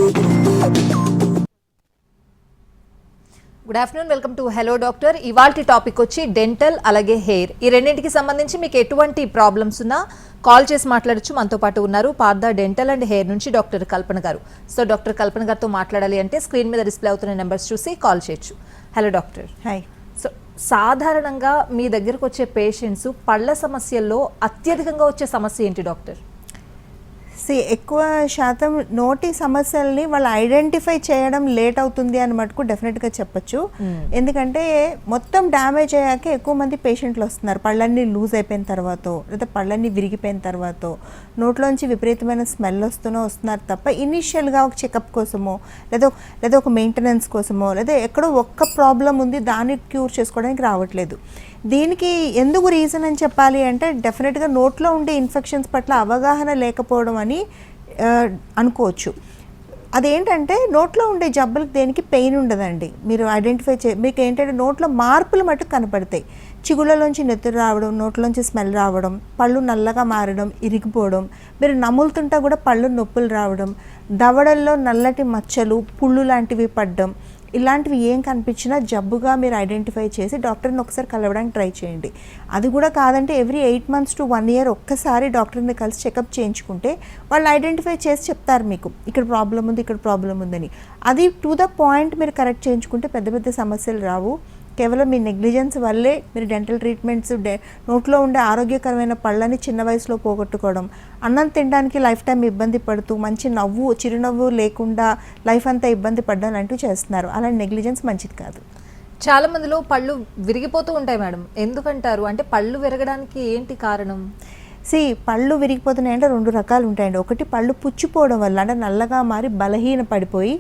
Good afternoon, welcome to hello doctor. ఇవాల్టి topic వచ్చి dental అలాగే హెయిర్, ఈ రెండింటికి సంబంధించి మీకు ఎటువంటి ప్రాబ్లమ్స్ ఉన్నా కాల్ చేసి మాట్లాడచ్చు. మనతో పాటు ఉన్నారు పార్థ డెంటల్ అండ్ హెయిర్ నుంచి డాక్టర్ కల్పన గారు. సో డాక్టర్ కల్పన గారితో మాట్లాడాలి అంటే స్క్రీన్ మీద డిస్ప్లే అవుతున్న నెంబర్స్ చూసి కాల్ చేయొచ్చు. Hello doctor. హాయ్. సో సాధారణంగా మీ దగ్గరకు వచ్చే పేషెంట్స్ పళ్ళ సమస్యల్లో అత్యధికంగా వచ్చే సమస్య ఏంటి డాక్టర్? ఎక్కువ శాతం నోటి సమస్యల్ని వాళ్ళు ఐడెంటిఫై చేయడం లేట్ అవుతుంది అని మటుకు డెఫినెట్గా చెప్పచ్చు. ఎందుకంటే మొత్తం డ్యామేజ్ అయ్యాక ఎక్కువ మంది పేషెంట్లు వస్తున్నారు. పళ్ళన్నీ లూజ్ అయిపోయిన తర్వాత, లేదా పళ్ళన్నీ విరిగిపోయిన తర్వాత నోట్లోంచి విపరీతమైన స్మెల్ వస్తున్నారు తప్ప ఇనీషియల్గా ఒక చెకప్ కోసమో లేదా ఒక మెయింటెనెన్స్ కోసమో లేదా ఎక్కడో ఒక్క ప్రాబ్లం ఉంది దాన్ని క్యూర్ చేసుకోవడానికి రావట్లేదు. దీనికి ఎందుకు రీజన్ అని చెప్పాలి అంటే డెఫినెట్గా నోట్లో ఉండే ఇన్ఫెక్షన్స్ పట్ల అవగాహన లేకపోవడం అని అనుకోవచ్చు. అదేంటంటే నోట్లో ఉండే జబ్బులకు దేనికి పెయిన్ ఉండదండి. మీరు ఐడెంటిఫై మీకు ఏంటంటే నోట్లో మార్పులు మటుకు కనపడతాయి. చిగుళ్ళలోంచి నెత్తురు రావడం, నోట్లోంచి స్మెల్ రావడం, పళ్ళు నల్లగా మారడం, ఇరిగిపోవడం, మీరు నములుతుంటా కూడా పళ్ళు నొప్పులు రావడం, దవడల్లో నల్లటి మచ్చలు, పుళ్ళు లాంటివి పడడం, ఇలాంటివి ఏం కనిపించినా జబ్బుగా మీరు ఐడెంటిఫై చేసి డాక్టర్ని ఒకసారి కలవడానికి ట్రై చేయండి. అది కూడా కాదంటే ఎవ్రీ 8 months to 1 year ఒక్కసారి డాక్టర్ని కలిసి చెకప్ చేయించుకుంటే వాళ్ళు ఐడెంటిఫై చేసి చెప్తారు మీకు ఇక్కడ ప్రాబ్లం ఉంది, ఇక్కడ ప్రాబ్లం ఉందని. అది టు ద పాయింట్ మీరు కరెక్ట్ చేయించుకుంటే పెద్ద పెద్ద సమస్యలు రావు. కేవలం మీ నెగ్లిజెన్స్ వల్లే మీరు డెంటల్ ట్రీట్మెంట్స్, నోట్లో ఉండే ఆరోగ్యకరమైన పళ్ళని చిన్న వయసులో పోగొట్టుకోవడం, అన్నం తినడానికి లైఫ్ టైం ఇబ్బంది పడుతూ మంచి చిరునవ్వు లేకుండా లైఫ్ అంతా ఇబ్బంది పడడం లాంటివి చేస్తున్నారు. అలాంటి నెగ్లిజెన్స్ మంచిది కాదు. చాలా మందిలో పళ్ళు విరిగిపోతూ ఉంటాయి మేడం, ఎందుకంటారు? అంటే పళ్ళు విరగడానికి ఏంటి కారణం? పళ్ళు విరిగిపోతున్నాయంటే 2 రకాలు ఉంటాయండి. ఒకటి పళ్ళు పుచ్చిపోవడం వల్ల, అంటే నల్లగా మారి బలహీన పడిపోయి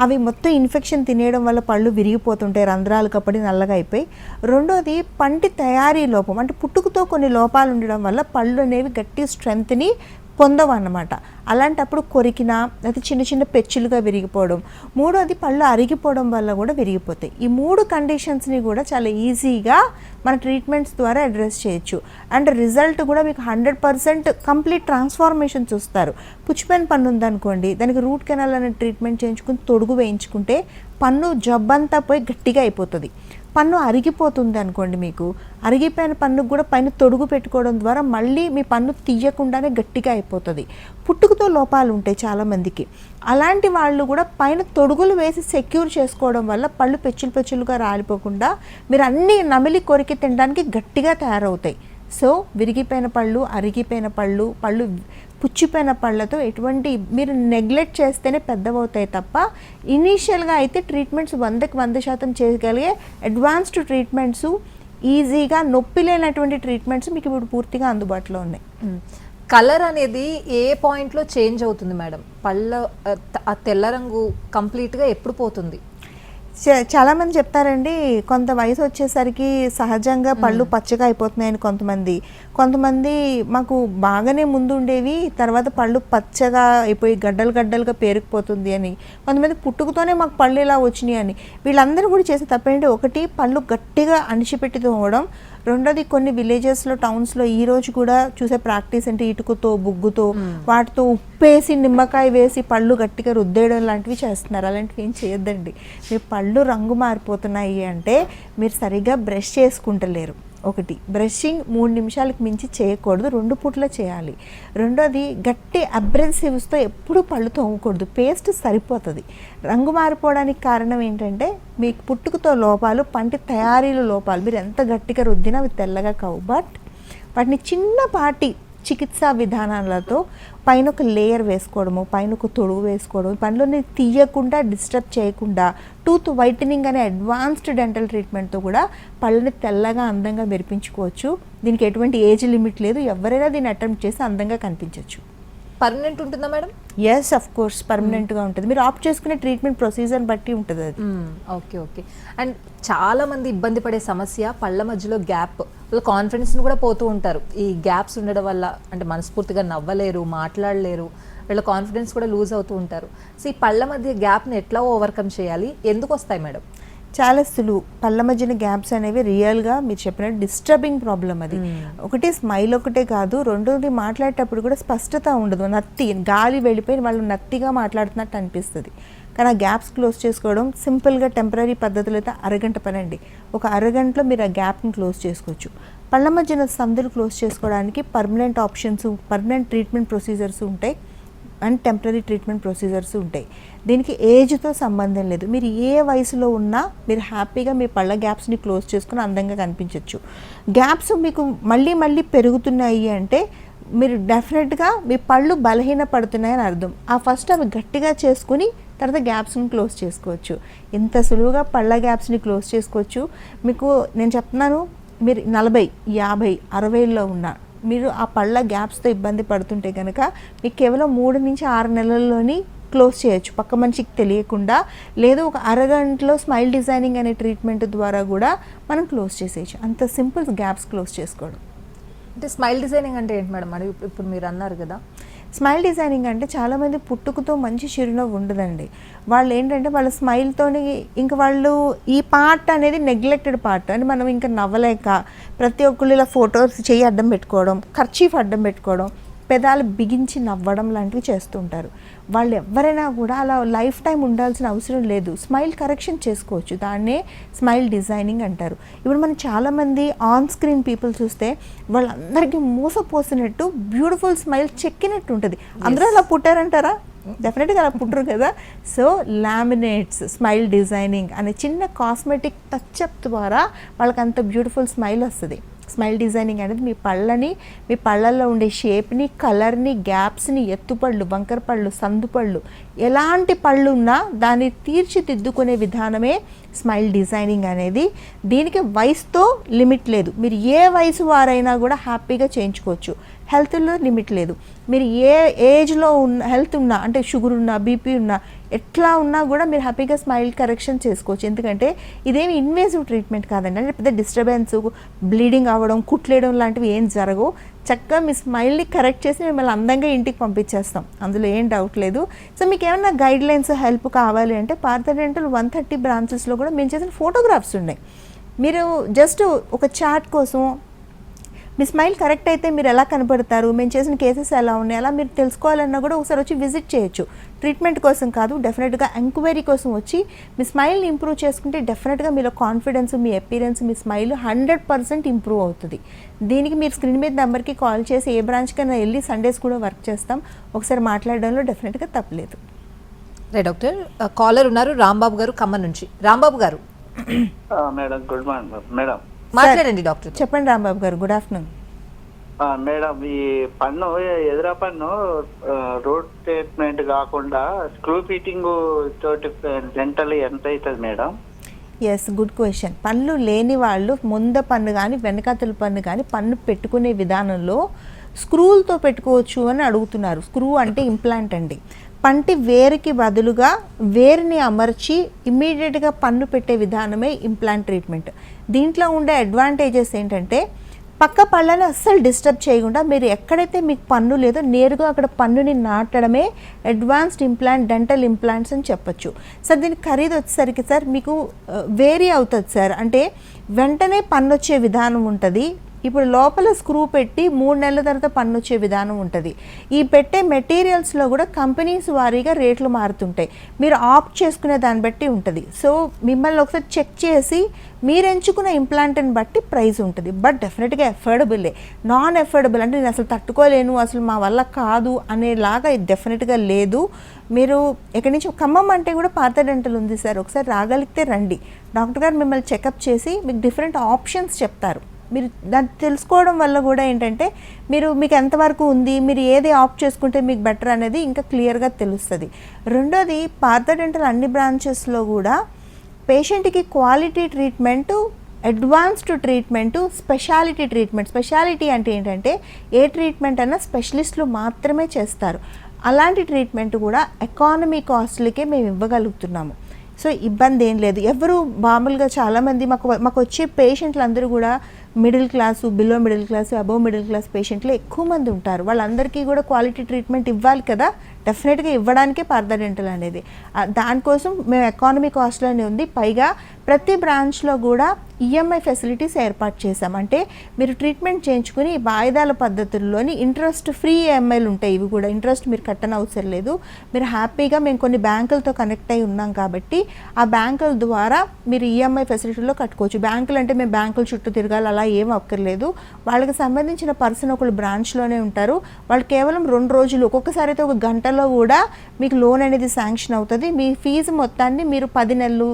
అవి మొత్తం ఇన్ఫెక్షన్ తినేయడం వల్ల పళ్ళు విరిగిపోతుంటాయి, రంధ్రాలు కప్పడి నల్లగా అయిపోయి. రెండోది పంటి తయారీ లోపం, అంటే పుట్టుకతో కొన్ని లోపాలు ఉండడం వల్ల పళ్ళు అనేవి గట్టి స్ట్రెంగ్త్ని పొందవన్నమాట. అలాంటప్పుడు కొరికినా అది చిన్న చిన్న పెచ్చులుగా విరిగిపోవడం. మూడోది పళ్ళు అరిగిపోవడం వల్ల కూడా విరిగిపోతాయి. ఈ 3 కండిషన్స్ని కూడా చాలా ఈజీగా మన ట్రీట్మెంట్స్ ద్వారా అడ్రస్ చేయొచ్చు. అండ్ రిజల్ట్ కూడా మీకు 100% కంప్లీట్ ట్రాన్స్ఫార్మేషన్ చూస్తారు. పుచ్చిపోయిన పన్ను ఉందనుకోండి, దానికి రూట్ కెనాల్ అనే ట్రీట్మెంట్ చేయించుకుని తొడుగు వేయించుకుంటే పన్ను జబ్బంతా పోయి గట్టిగా అయిపోతుంది. పన్ను అరిగిపోతుంది అనుకోండి, మీకు అరిగిపోయిన పన్నుకు కూడా పైన తొడుగు పెట్టుకోవడం ద్వారా మళ్ళీ మీ పన్ను తీయకుండానే గట్టిగా అయిపోతుంది. పుట్టుకతో లోపాలు ఉంటాయి చాలామందికి. అలాంటి వాళ్ళు కూడా పైన తొడుగులు వేసి సెక్యూర్ చేసుకోవడం వల్ల పళ్ళు పెచ్చులుగా రాలిపోకుండా మీరు అన్నీ నమిలి కొరికి తినడానికి గట్టిగా తయారవుతాయి. సో విరిగిపోయిన పళ్ళు, అరిగిపోయిన పళ్ళు, పుచ్చిపోయిన పళ్ళతో ఎటువంటి మీరు నెగ్లెక్ట్ చేస్తేనే పెద్దవవుతాయి తప్ప ఇనీషియల్గా అయితే ట్రీట్మెంట్స్ 100% చేయగలిగే అడ్వాన్స్డ్ ట్రీట్మెంట్స్, ఈజీగా నొప్పి లేనటువంటి ట్రీట్మెంట్స్ మీకు ఇప్పుడు పూర్తిగా అందుబాటులో ఉన్నాయి. కలర్ అనేది ఏ పాయింట్లో చేంజ్ అవుతుంది మేడం? పళ్ళ ఆ తెల్ల రంగు కంప్లీట్గా ఎప్పుడు పోతుంది? చాలామంది చెప్తారండి, కొంత వయసు వచ్చేసరికి సహజంగా పళ్ళు పచ్చగా అయిపోతున్నాయని కొంతమంది మాకు బాగానే ముందు ఉండేవి, తర్వాత పళ్ళు పచ్చగా అయిపోయి గడ్డలుగా పేరుకుపోతుంది అని, కొంతమంది పుట్టుకతోనే మాకు పళ్ళు ఇలా వచ్చినాయి అని. వీళ్ళందరూ కూడా చేసే తప్పేంటి, ఒకటి పళ్ళు గట్టిగా అణిచిపెట్టి తోమడం. రెండోది కొన్ని విలేజెస్లో, టౌన్స్లో ఈ రోజు కూడా చూసే ప్రాక్టీస్ అంటే ఇటుకతో, బుగ్గుతో, వాటితో ఉప్పేసి నిమ్మకాయ వేసి పళ్ళు గట్టిగా రుద్దేయడం లాంటివి చేస్తున్నారు. అలాంటివి ఏం చేయొద్దండి. మీ పళ్ళు రంగు మారిపోతున్నాయి అంటే మీరు సరిగ్గా బ్రష్ చేసుకుంటలేరు. ఒకటి, బ్రషింగ్ 3 నిమిషాలకు మించి చేయకూడదు, 2 పూట్ల చేయాలి. రెండోది గట్టి అబ్రెసివ్స్తో ఎప్పుడూ పళ్ళు తోమకూడదు, పేస్ట్ సరిపోతుంది. రంగు మారిపోవడానికి కారణం ఏంటంటే మీకు పుట్టుకతో లోపాలు, పంటి తయారీలో లోపాలు. మీరు ఎంత గట్టిగా రుద్దినా అవి తెల్లగా కావు. బట్ వాటిని చిన్నపాటి చికిత్సా విధానాలతో పైన ఒక లేయర్ వేసుకోవడము, పైన ఒక తొడుగు వేసుకోవడం, పనులని తీయకుండా డిస్టర్బ్ చేయకుండా టూత్ వైటనింగ్ అనే అడ్వాన్స్డ్ డెంటల్ ట్రీట్మెంట్తో కూడా పళ్ళని తెల్లగా అందంగా మెరిపించుకోవచ్చు. దీనికి ఎటువంటి ఏజ్ లిమిట్ లేదు, ఎవరైనా దీన్ని అటెంప్ట్ చేసి అందంగా కనిపించవచ్చు. పర్మనెంట్ ఉంటుందా మేడం? ఎస్, అఫ్ కోర్స్ పర్మనెంట్గా ఉంటుంది. మీరు ఆప్ట్ చేసుకునే ట్రీట్మెంట్ ప్రొసీజర్ని బట్టి ఉంటుంది అది. ఓకే. అండ్ చాలా మంది ఇబ్బంది పడే సమస్య పళ్ళ మధ్యలో గ్యాప్. వాళ్ళు కాన్ఫిడెన్స్ని కూడా పోతూ ఉంటారు ఈ గ్యాప్స్ ఉండడం వల్ల. అంటే మనస్ఫూర్తిగా నవ్వలేరు, మాట్లాడలేరు, వీళ్ళ కాన్ఫిడెన్స్ కూడా లూజ్ అవుతూ ఉంటారు. సో ఈ పళ్ళ మధ్య గ్యాప్ని ఎట్లా ఓవర్కమ్ చేయాలి, ఎందుకు వస్తాయి మేడం? చాలా సులువు. పళ్ళ మధ్యన గ్యాప్స్ అనేవి రియల్గా మీరు చెప్పినట్టు డిస్టర్బింగ్ ప్రాబ్లం అది. ఒకటి స్మైల్ ఒకటే కాదు, రెండోది మాట్లాడేటప్పుడు కూడా స్పష్టత ఉండదు, నత్తి గాలి వెళ్ళిపోయి వాళ్ళు నత్తిగా మాట్లాడుతున్నట్టు అనిపిస్తుంది. కానీ ఆ గ్యాప్స్ క్లోజ్ చేసుకోవడం సింపుల్గా టెంపరీ పద్ధతులు అయితే అరగంట పని అండి. ఒక అరగంటలో మీరు ఆ గ్యాప్ని క్లోజ్ చేసుకోవచ్చు. పళ్ళ మధ్యన సందులు క్లోజ్ చేసుకోవడానికి permanent options, permanent treatment procedures ఉంటాయి అండ్ టెంపరీ ట్రీట్మెంట్ ప్రొసీజర్స్ ఉంటాయి. దీనికి ఏజ్తో సంబంధం లేదు. మీరు ఏ వయసులో ఉన్నా మీరు హ్యాపీగా మీ పళ్ళ గ్యాప్స్ని క్లోజ్ చేసుకుని అందంగా కనిపించవచ్చు. గ్యాప్స్ మీకు మళ్ళీ మళ్ళీ పెరుగుతున్నాయి అంటే మీరు డెఫినెట్గా మీ పళ్ళు బలహీన పడుతున్నాయని అర్థం. ఆ ఫస్ట్ అవి గట్టిగా చేసుకుని తర్వాత గ్యాప్స్ని క్లోజ్ చేసుకోవచ్చు. ఇంత సులువుగా పళ్ళ గ్యాప్స్ని క్లోజ్ చేసుకోవచ్చు. మీకు నేను చెప్తున్నాను, మీరు 40, 50, 60లో ఉన్నా మీరు ఆ పళ్ళ గ్యాప్స్తో ఇబ్బంది పడుతుంటే కనుక మీకు కేవలం 3 నుంచి 6 నెలల్లోని క్లోజ్ చేయొచ్చు, పక్క మనిషికి తెలియకుండా. లేదు ఒక అరగంటలో స్మైల్ డిజైనింగ్ అనే ట్రీట్మెంట్ ద్వారా కూడా మనం క్లోజ్ చేసేయచ్చు. అంత సింపుల్ గ్యాప్స్ క్లోజ్ చేసుకోవడం. అంటే స్మైల్ డిజైనింగ్ అంటే ఏంటి మేడం? మరి ఇప్పుడు మీరు అన్నారు కదా, స్మైల్ డిజైనింగ్ అంటే చాలామంది పుట్టుకతో మంచి చిరునవ్వు ఉండదండి. వాళ్ళు ఏంటంటే వాళ్ళ స్మైల్తోని ఇంకా వాళ్ళు ఈ పార్ట్ అనేది నెగ్లెక్టెడ్ పార్ట్ అని మనం ఇంకా నవ్వలేక ప్రతి ఒక్కళ్ళు ఇలా ఫొటోస్ చెయ్యి అడ్డం పెట్టుకోవడం, కర్చీఫ్ అడ్డం పెట్టుకోవడం, పెదాలు బిగించి నవ్వడం లాంటివి చేస్తుంటారు. వాళ్ళు ఎవరైనా కూడా అలా లైఫ్ టైం ఉండాల్సిన అవసరం లేదు. స్మైల్ కరెక్షన్ చేసుకోవచ్చు, దాన్నే స్మైల్ డిజైనింగ్ అంటారు. ఇప్పుడు మనం చాలామంది ఆన్ స్క్రీన్ పీపుల్ చూస్తే వాళ్ళందరికీ మోసపోసినట్టు బ్యూటిఫుల్ స్మైల్ చెక్కినట్టు ఉంటుంది. అందరూ అలా పుట్టారంటారా? డెఫినెట్గా అలా పుట్టరు కదా. సో లామినేట్స్, స్మైల్ డిజైనింగ్ అనే చిన్న కాస్మెటిక్ టచ్అప్ ద్వారా వాళ్ళకి అంత బ్యూటిఫుల్ స్మైల్ వస్తుంది. స్మైల్ డిజైనింగ్ అనేది మీ పళ్ళని, మీ పళ్ళల్లో ఉండే షేప్ని, కలర్ని, గ్యాప్స్ని, ఎత్తుపళ్ళు, వంకర పళ్ళు, సందుపళ్ళు, ఎలాంటి పళ్ళు ఉన్నా దాన్ని తీర్చిదిద్దుకునే విధానమే స్మైల్ డిజైనింగ్ అనేది. దీనికి వయసుతో లిమిట్ లేదు. మీరు ఏ వయసు వారైనా కూడా హ్యాపీగా చేయించుకోవచ్చు. హెల్త్లో లిమిట్ లేదు. మీరు ఏ ఏజ్లో ఉన్న హెల్త్ ఉన్నా, అంటే షుగర్ ఉన్నా, బీపీ ఉన్నా, ఎట్లా ఉన్నా కూడా మీరు హ్యాపీగా స్మైల్ కరెక్షన్ చేసుకోవచ్చు. ఎందుకంటే ఇదేమి ఇన్వేసివ్ ట్రీట్మెంట్ కాదండి. అంటే పెద్ద డిస్టర్బెన్స్, బ్లీడింగ్ అవ్వడం, కుట్లేయడం లాంటివి ఏం జరగవు. చక్కగా మీ స్మైల్ని కరెక్ట్ చేసి మిమ్మల్ని అందంగా ఇంటికి పంపించేస్తాం, అందులో ఏం డౌట్ లేదు. సో మీకు ఏమైనా గైడ్ లైన్స్, హెల్ప్ కావాలి అంటే పార్థ డెంటల్ 130 బ్రాంచెస్లో కూడా మేము చేసిన ఫోటోగ్రాఫ్స్ ఉన్నాయి. మీరు జస్ట్ ఒక చాట్ కోసం మీ స్మైల్ కరెక్ట్ అయితే మీరు ఎలా కనపడతారు, మేము చేసిన కేసెస్ ఎలా ఉన్నాయి, అలా మీరు తెలుసుకోవాలన్నా కూడా ఒకసారి వచ్చి విజిట్ చేయొచ్చు. ట్రీట్మెంట్ కోసం కాదు, డెఫినెట్గా ఎంక్వైరీ కోసం వచ్చి మీ స్మైల్ని ఇంప్రూవ్ చేసుకుంటే డెఫినెట్గా మీలో కాన్ఫిడెన్స్, మీ అపీరెన్స్, మీ స్మైల్ 100% ఇంప్రూవ్ అవుతుంది. దీనికి మీరు స్క్రీన్ మీద నెంబర్కి కాల్ చేసి ఏ బ్రాంచ్కైనా వెళ్ళి సండేస్ కూడా వర్క్ చేస్తాం. ఒకసారి మాట్లాడడంలో డెఫినెట్గా తప్పలేదు. రే డాక్టర్, కాలర్ ఉన్నారు రాంబాబు గారు ఖమ్మం నుంచి. రాంబాబు గారు మేడం, గుడ్ మార్నింగ్ మేడం. మాట్లాడండి డాక్టర్. చెప్పండి రాంబాబు గారు, గుడ్ ఆఫ్టర్నూన్. మేడం, ఈ పన్ను ఎదురా పన్ను రూట్ ట్రీట్మెంట్ కాకుండా స్క్రూ ఫిట్టింగ్ తోటి డెంటల్ ఎంత అవుతుంది మేడం? Yes, good question. పళ్ళు లేని వాళ్ళు ముంద పన్ను కానీ వెనకాతల పన్ను కానీ పన్ను పెట్టుకునే విధానంలో స్క్రూలతో పెట్టుకోవచ్చు అని అడుగుతున్నారు. స్క్రూ అంటే ఇంప్లాంట్ అండి. పంటి వేరుకి బదులుగా వేరుని అమర్చి ఇమ్మీడియట్గా పన్ను పెట్టే విధానమే ఇంప్లాంట్ ట్రీట్మెంట్. దీంట్లో ఉండే అడ్వాంటేజెస్ ఏంటంటే పక్క పళ్ళని అస్సలు డిస్టర్బ్ చేయకుండా మీరు ఎక్కడైతే మీకు పన్ను లేదో నేరుగా అక్కడ పన్నుని నాటడమే అడ్వాన్స్డ్ ఇంప్లాంట్, డెంటల్ ఇంప్లాంట్స్ అని చెప్పొచ్చు. సార్ దీనికి ఖరీదు వచ్చేసరికి సార్ మీకు వేరీ అవుతుంది సార్. అంటే వెంటనే పన్ను వచ్చే విధానం ఉంటుంది. ఇప్పుడు లోపల స్క్రూ పెట్టి 3 నెలల తర్వాత పన్ను వచ్చే విధానం ఉంటుంది. ఈ పెట్టే మెటీరియల్స్లో కూడా కంపెనీస్ వారీగా రేట్లు మారుతుంటాయి. మీరు ఆప్ట్ చేసుకునే దాన్ని బట్టి ఉంటుంది. సో మిమ్మల్ని ఒకసారి చెక్ చేసి మీరు ఎంచుకున్న ఇంప్లాంట్ని బట్టి ప్రైస్ ఉంటుంది. బట్ డెఫినెట్గా ఎఫోర్డబుల్లే. నాన్ ఎఫోర్డబుల్ అంటే నేను అసలు తట్టుకోలేను, అసలు మా వల్ల కాదు అనేలాగా ఇది డెఫినెట్గా లేదు. మీరు ఎక్కడి నుంచి, ఖమ్మం అంటే కూడా పార్థ డెంటల్ ఉంది సార్. ఒకసారి రాగలిగితే రండి. డాక్టర్ గారు మిమ్మల్ని చెకప్ చేసి మీకు డిఫరెంట్ ఆప్షన్స్ చెప్తారు. మీరు దాన్ని తెలుసుకోవడం వల్ల కూడా ఏంటంటే మీకు ఎంతవరకు ఉంది, మీరు ఏది ఆప్ట్ చేసుకుంటే మీకు బెటర్ అనేది ఇంకా క్లియర్గా తెలుస్తుంది. రెండోది, పార్థ డెంటల్ అన్ని బ్రాంచెస్లో కూడా పేషెంట్కి quality treatment, advanced treatment, speciality treatment. Speciality అంటే ఏంటంటే ఏ ట్రీట్మెంట్ అయినా స్పెషలిస్టులు మాత్రమే చేస్తారు. అలాంటి ట్రీట్మెంట్ కూడా ఎకానమీ కాస్ట్లకే మేము ఇవ్వగలుగుతున్నాము. సో ఇబ్బంది ఏం లేదు. ఎవరు మామూలుగా చాలామంది మాకు వచ్చే పేషెంట్లు అందరూ కూడా middle class, below middle class, above middle class పేషెంట్లు ఎక్కువ మంది ఉంటారు. వాళ్ళందరికీ కూడా క్వాలిటీ ట్రీట్మెంట్ ఇవ్వాలి కదా. డెఫినెట్గా ఇవ్వడానికే పార్థ డెంటల్ అనేది. దానికోసం మేము ఎకానమీ కాస్ట్లోనే ఉంది. పైగా ప్రతి బ్రాంచ్లో కూడా ఈఎంఐ ఫెసిలిటీస్ ఏర్పాటు చేశాం. అంటే మీరు ట్రీట్మెంట్ చేయించుకుని వాయిదాల పద్ధతుల్లోని ఇంట్రెస్ట్ ఫ్రీ ఈఎంఐలు ఉంటాయి. ఇవి కూడా ఇంట్రెస్ట్ మీరు కట్టని అవసరం లేదు. మీరు హ్యాపీగా మేము కొన్ని బ్యాంకులతో కనెక్ట్ అయి ఉన్నాం కాబట్టి ఆ బ్యాంకుల ద్వారా మీరు ఈఎంఐ ఫెసిలిటీలో కట్టుకోవచ్చు. బ్యాంకులు అంటే మేము బ్యాంకుల చుట్టూ తిరగాలి అలా ఏం అక్కర్లేదు. వాళ్ళకి సంబంధించిన పర్సన్ ఒకళ్ళు బ్రాంచ్లోనే ఉంటారు. వాళ్ళు కేవలం 2 రోజులు, ఒక్కొక్కసారి అయితే 1 గంటలో కూడా మీకు లోన్ అనేది శాంక్షన్ అవుతుంది. మీ ఫీజు మొత్తాన్ని మీరు 10 నెలలు,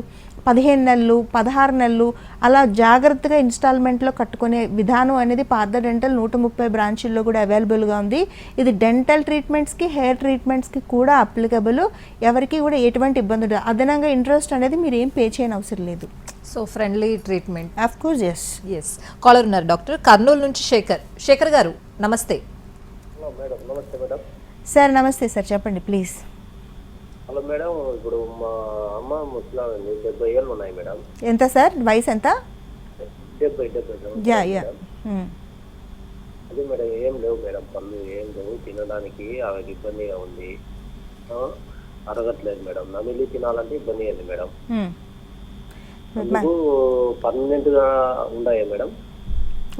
15 నెలలు, 16 నెలలు అలా జాగ్రత్తగా ఇన్స్టాల్మెంట్లో కట్టుకునే విధానం అనేది పార్థ డెంటల్ 130 బ్రాంచుల్లో కూడా అవైలబుల్గా ఉంది. ఇది డెంటల్ ట్రీట్మెంట్స్కి, హెయిర్ ట్రీట్మెంట్స్కి కూడా అప్లికబుల్. ఎవరికి కూడా ఎటువంటి ఇబ్బంది ఉండదు. అదనంగా ఇంట్రెస్ట్ అనేది మీరు ఏం పే చేయని అవసరం లేదు. So friendly treatment. Of course yes. Caller ఉన్నారు డాక్టర్, కర్నూలు నుంచి శేఖర్ గారు నమస్తే. మేడం నమస్తే మేడం. సార్ నమస్తే సార్, చెప్పండి ప్లీజ్. హలో మేడం, ఇప్పుడు మా అమ్మ ముసలాం 70 ఏళ్ళు ఉన్నాయి మేడం. ఎంత సార్ వయసు ఎంత? 70. Yeah yeah. అదే మేడం, ఏం లేవు మేడం, పళ్ళు ఏం లేవు, తినడానికి ఆమెకి ఇబ్బందిగా ఉంది, అరగట్లేదు మేడం. నమిలి తినాలంటే ఇబ్బంది అయింది మేడం. అందుకు పర్మనెంట్గా ఉన్నాయా మేడం?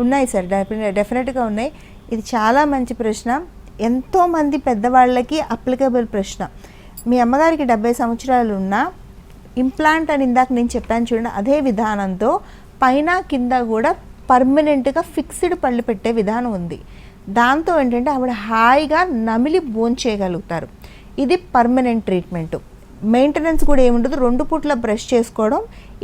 ఉన్నాయి సార్, డెఫినెట్గా ఉన్నాయి. ఇది చాలా మంచి ప్రశ్న, ఎంతోమంది పెద్దవాళ్ళకి అప్లికబుల్ ప్రశ్న. మీ అమ్మగారికి 70 సంవత్సరాలు ఉన్నా ఇంప్లాంట్ అని ఇందాక నేను చెప్పాను చూడండి, అదే విధానంతో పైన కింద కూడా పర్మనెంట్గా ఫిక్స్డ్ పళ్ళు పెట్టే విధానం ఉంది. దాంతో ఏంటంటే ఆవిడ హాయిగా నమిలి భోంచేయగలుగుతారు. ఇది పర్మనెంట్ ట్రీట్మెంట్. మెయింటెనెన్స్ కూడా ఏముండదు. 2 పూట్ల బ్రష్ చేసుకోవడం,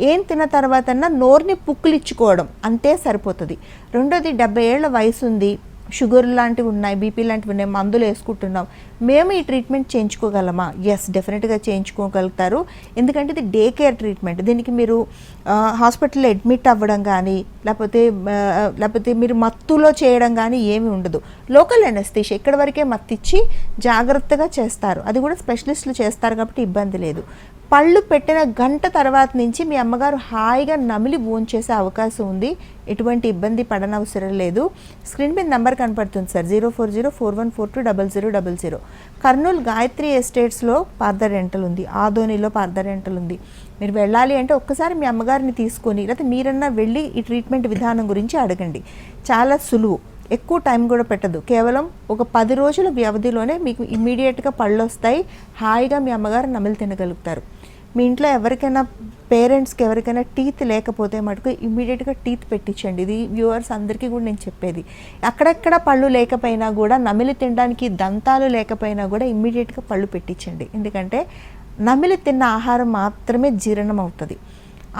ఏం తిన్న తర్వాత నోరుని పుక్కులిచ్చుకోవడం అంతే సరిపోతుంది. రెండోది 70 ఏళ్ల వయసు ఉంది, షుగర్ లాంటివి ఉన్నాయి, బీపీ లాంటివి ఉన్నాయి, మందులు వేసుకుంటున్నాం, మేము ఈ ట్రీట్మెంట్ చేయించుకోగలమా? ఎస్, డెఫినెట్గా చేయించుకోగలుగుతారు. ఎందుకంటే ఇది డే కేర్ ట్రీట్మెంట్. దీనికి మీరు హాస్పిటల్లో అడ్మిట్ అవ్వడం కానీ లేకపోతే మీరు మత్తులో చేయడం కానీ ఏమీ ఉండదు. లోకల్ ఎనస్థీషియా ఇక్కడ వరకే మత్తిచ్చి జాగ్రత్తగా చేస్తారు. అది కూడా స్పెషలిస్టులు చేస్తారు కాబట్టి ఇబ్బంది లేదు. పళ్ళు పెట్టిన గంట తర్వాత నుంచి మీ అమ్మగారు హాయిగా నమిలి భోంచేసే అవకాశం ఉంది. ఎటువంటి ఇబ్బంది పడనవసరం లేదు. స్క్రీన్ మీద నెంబర్ కనపడుతుంది సార్, 04041420000. కర్నూలు గాయత్రి ఎస్టేట్స్లో పార్థ డెంటల్ ఉంది, ఆదోనిలో పార్థ డెంటల్ ఉంది. మీరు వెళ్ళాలి అంటే ఒక్కసారి మీ అమ్మగారిని తీసుకొని లేకపోతే మీరన్నా వెళ్ళి ఈ ట్రీట్మెంట్ విధానం గురించి అడగండి. చాలా సులువు, ఎక్కువ టైం కూడా పెట్టదు. కేవలం ఒక 10 రోజుల వ్యవధిలోనే మీకు ఇమ్మీడియట్గా పళ్ళు వస్తాయి. హాయిగా మీ అమ్మగారు నమిలి తినగలుగుతారు. మీ ఇంట్లో ఎవరికైనా పేరెంట్స్కి ఎవరికైనా టీత్ లేకపోతే మటుకు ఇమ్మీడియట్గా టీత్ పెట్టించండి. ఇది వ్యూవర్స్ అందరికీ కూడా నేను చెప్పేది. అక్కడెక్కడ పళ్ళు లేకపోయినా కూడా, నమిలి తినడానికి దంతాలు లేకపోయినా కూడా ఇమ్మీడియట్గా పళ్ళు పెట్టించండి. ఎందుకంటే నమిలి తిన్న ఆహారం మాత్రమే జీర్ణం అవుతుంది.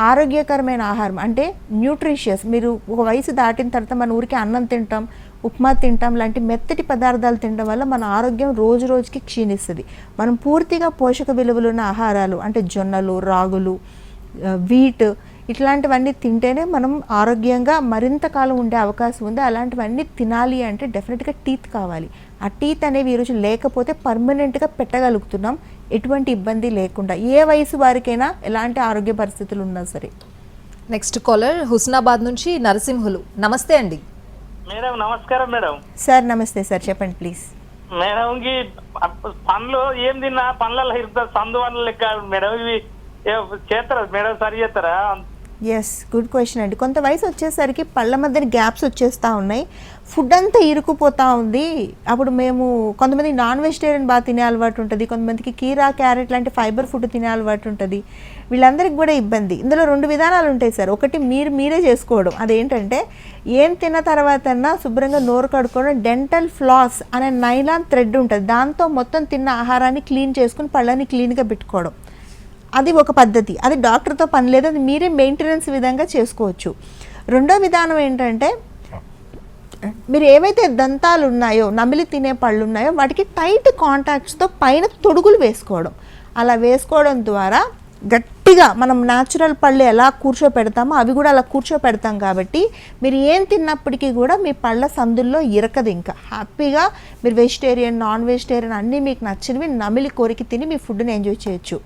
ఆరోగ్యకరమైన ఆహారం అంటే న్యూట్రిషియస్. మీరు ఒక వయసు దాటిన తర్వాత మన ఊరికి అన్నం తింటాం, ఉప్మా తింటాం లాంటి మెత్తటి పదార్థాలు తినడం వల్ల మన ఆరోగ్యం రోజు రోజుకి క్షీణిస్తుంది. మనం పూర్తిగా పోషక విలువలు ఉన్న ఆహారాలు అంటే జొన్నలు, రాగులు, వీట్ ఇట్లాంటివన్నీ తింటేనే మనం ఆరోగ్యంగా మరింత కాలం ఉండే అవకాశం ఉంది. అలాంటివన్నీ తినాలి అంటే డెఫినెట్గా టీత్ కావాలి. ఆ టీత్ అనేవి ఈరోజు లేకపోతే పర్మనెంట్గా పెట్టగలుగుతున్నాం ఎటువంటి ఇబ్బంది లేకుండా, ఏ వయసు వారికైనా ఎలాంటి ఆరోగ్య పరిస్థితులు ఉన్నా సరే. నెక్స్ట్ కాలర్ హుస్నాబాద్ నుంచి నరసింహులు. నమస్తే అండి. మేడం నమస్కారం మేడం. సార్ నమస్తే సార్, చెప్పండి ప్లీజ్. మేడం పండ్లు ఏం తిన్నా పండ్లలో సందు వల్ల లెక్క మేడం, ఇవి చేస్తారా మేడం, సరి చేస్తారా? ఎస్, గుడ్ క్వశ్చన్ అండి. కొంత వయసు వచ్చేసరికి పళ్ళ మధ్యన గ్యాప్స్ వచ్చేస్తూ ఉన్నాయి, ఫుడ్ అంతా ఇరుకుపోతూ ఉంది. అప్పుడు మేము కొంతమంది నాన్ వెజిటేరియన్ బాగా తినే అలవాటు ఉంటుంది, కొంతమందికి కీరా, క్యారెట్ లాంటి ఫైబర్ ఫుడ్ తినే అలవాటు ఉంటుంది. వీళ్ళందరికీ కూడా ఇబ్బంది. ఇందులో 2 విధానాలు ఉంటాయి సార్. ఒకటి మీరే చేసుకోవడం, అదేంటంటే ఏం తిన్న తర్వాత శుభ్రంగా నోరు కడుక్కోవడం. డెంటల్ ఫ్లాస్ అనే నైలాన్ థ్రెడ్ ఉంటుంది, దాంతో మొత్తం తిన్న ఆహారాన్ని క్లీన్ చేసుకుని పళ్ళని క్లీన్గా పెట్టుకోవడం. అది ఒక పద్ధతి. అది డాక్టర్తో పని లేదు, అది మీరే మెయింటెనెన్స్ విధంగా చేసుకోవచ్చు. రెండో విధానం ఏంటంటే మీరు ఏవైతే దంతాలు ఉన్నాయో, నమిలి తినే పళ్ళు ఉన్నాయో వాటికి టైట్ కాంటాక్ట్స్తో పైన తొడుగులు వేసుకోవడం. అలా వేసుకోవడం ద్వారా గట్టిగా మనం న్యాచురల్ పళ్ళు ఎలా కూర్చోపెడతామో అవి కూడా అలా కూర్చోపెడతాం కాబట్టి మీరు ఏం తిన్నప్పటికీ కూడా మీ పళ్ళ సందుల్లో ఇరకదు. ఇంకా హ్యాపీగా మీరు వెజిటేరియన్, నాన్ వెజిటేరియన్ అన్నీ మీకు నచ్చినవి నమిలి కోరికి తిని మీ ఫుడ్ని ఎంజాయ్ చేయొచ్చు.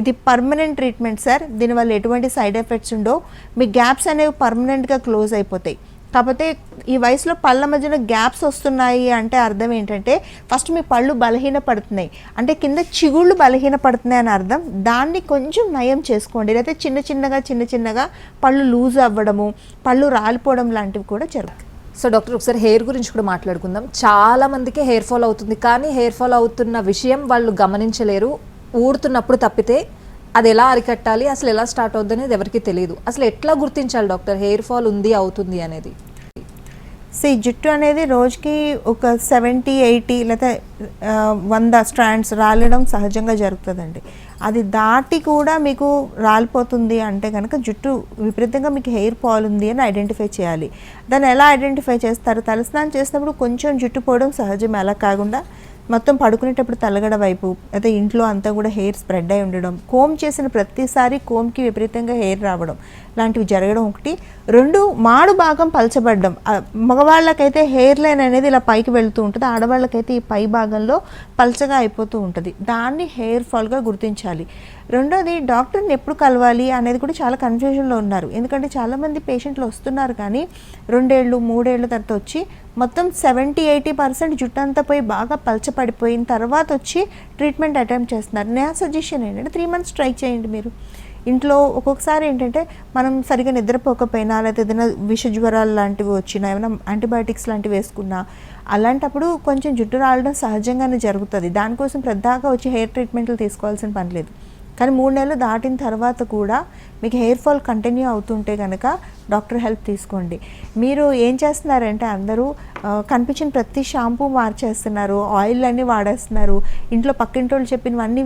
ఇది పర్మనెంట్ ట్రీట్మెంట్ సార్. దీనివల్ల ఎటువంటి సైడ్ ఎఫెక్ట్స్ ఉండవు. మీ గ్యాప్స్ అనేవి పర్మనెంట్గా క్లోజ్ అయిపోతాయి. కాకపోతే ఈ వయసులో పళ్ళ మధ్యన గ్యాప్స్ వస్తున్నాయి అంటే అర్థం ఏంటంటే ఫస్ట్ మీ పళ్ళు బలహీనపడుతున్నాయి, అంటే కింద చిగుళ్ళు బలహీనపడుతున్నాయి అని అర్థం. దాన్ని కొంచెం నయం చేసుకోండి. లేకపోతే చిన్న చిన్నగా పళ్ళు లూజ్ అవ్వడము, పళ్ళు రాలిపోవడం లాంటివి కూడా జరుగుతాయి. సో డాక్టర్, ఒకసారి హెయిర్ గురించి కూడా మాట్లాడుకుందాం. చాలా మందికి హెయిర్ ఫాల్ అవుతుంది, కానీ హెయిర్ ఫాల్ అవుతున్న విషయం వాళ్ళు గమనించలేరు. ఊడుతున్నప్పుడు తప్పితే అది ఎలా అరికట్టాలి, అసలు ఎలా స్టార్ట్ అవుద్ది అనేది ఎవరికి తెలియదు. అసలు ఎట్లా గుర్తించాలి డాక్టర్ హెయిర్ ఫాల్ ఉంది అవుతుంది అనేది? జుట్టు అనేది రోజుకి ఒక 70-80 లేదా 100 స్ట్రాండ్స్ రాలడం సహజంగా జరుగుతుందండి. అది దాటి కూడా మీకు రాలిపోతుంది అంటే కనుక జుట్టు విపరీతంగా మీకు హెయిర్ ఫాల్ ఉంది అని ఐడెంటిఫై చేయాలి. దాన్ని ఎలా ఐడెంటిఫై చేస్తారు? తలస్నానం చేసినప్పుడు కొంచెం జుట్టు పోవడం సహజం, అలా కాకుండా మొత్తం పడుకునేటప్పుడు తలగడ వైపు అయితే ఇంట్లో అంతా కూడా హెయిర్ స్ప్రెడ్ అయి ఉండడం, కోమ్ చేసిన ప్రతిసారి కోమ్కి విపరీతంగా హెయిర్ రావడం లాంటివి జరగడం ఒకటి. 2, మాడు భాగం పలచబడ్డం. మగవాళ్ళకైతే హెయిర్ లైన్ అనేది ఇలా పైకి వెళ్తూ ఉంటుంది, ఆడవాళ్ళకైతే ఈ పై భాగంలో పలచగా అయిపోతూ ఉంటుంది. దాన్ని హెయిర్ ఫాల్గా గుర్తించాలి. రెండోది, డాక్టర్ని ఎప్పుడు కలవాలి అనేది కూడా చాలా కన్ఫ్యూజన్లో ఉన్నారు. ఎందుకంటే చాలామంది పేషెంట్లు వస్తున్నారు కానీ 2 ఏళ్ళు 3 ఏళ్ళ తర్వాత వచ్చి మొత్తం 70-80% జుట్టు అంతా పోయి బాగా పలచపడిపోయిన తర్వాత వచ్చి ట్రీట్మెంట్ అటెంప్ట్ చేస్తున్నారు. నా సజెషన్ ఏంటంటే 3 months ట్రై చేయండి మీరు ఇంట్లో. ఒక్కొక్కసారి ఏంటంటే మనం సరిగా నిద్రపోకపోయినా, లేకపోతే ఏదైనా విష జ్వరాలు లాంటివి వచ్చినా, ఏమైనా యాంటీబయాటిక్స్ లాంటివి వేసుకున్నా, అలాంటప్పుడు కొంచెం జుట్టు రాలడం సహజంగానే జరుగుతుంది. దానికోసం పెద్దగా వచ్చి హెయిర్ ట్రీట్మెంట్లు తీసుకోవాల్సిన పని లేదు. కానీ 3 నెలలు దాటిన తర్వాత కూడా మీకు హెయిర్ ఫాల్ కంటిన్యూ అవుతుంటే కనుక డాక్టర్ హెల్ప్ తీసుకోండి. మీరు ఏం చేస్తున్నారంటే అందరూ కనిపించిన ప్రతి షాంపూ మార్చేస్తున్నారు, ఆయిల్ అన్నీ వాడేస్తున్నారు, ఇంట్లో పక్కింటి వాళ్ళు చెప్పినవన్నీ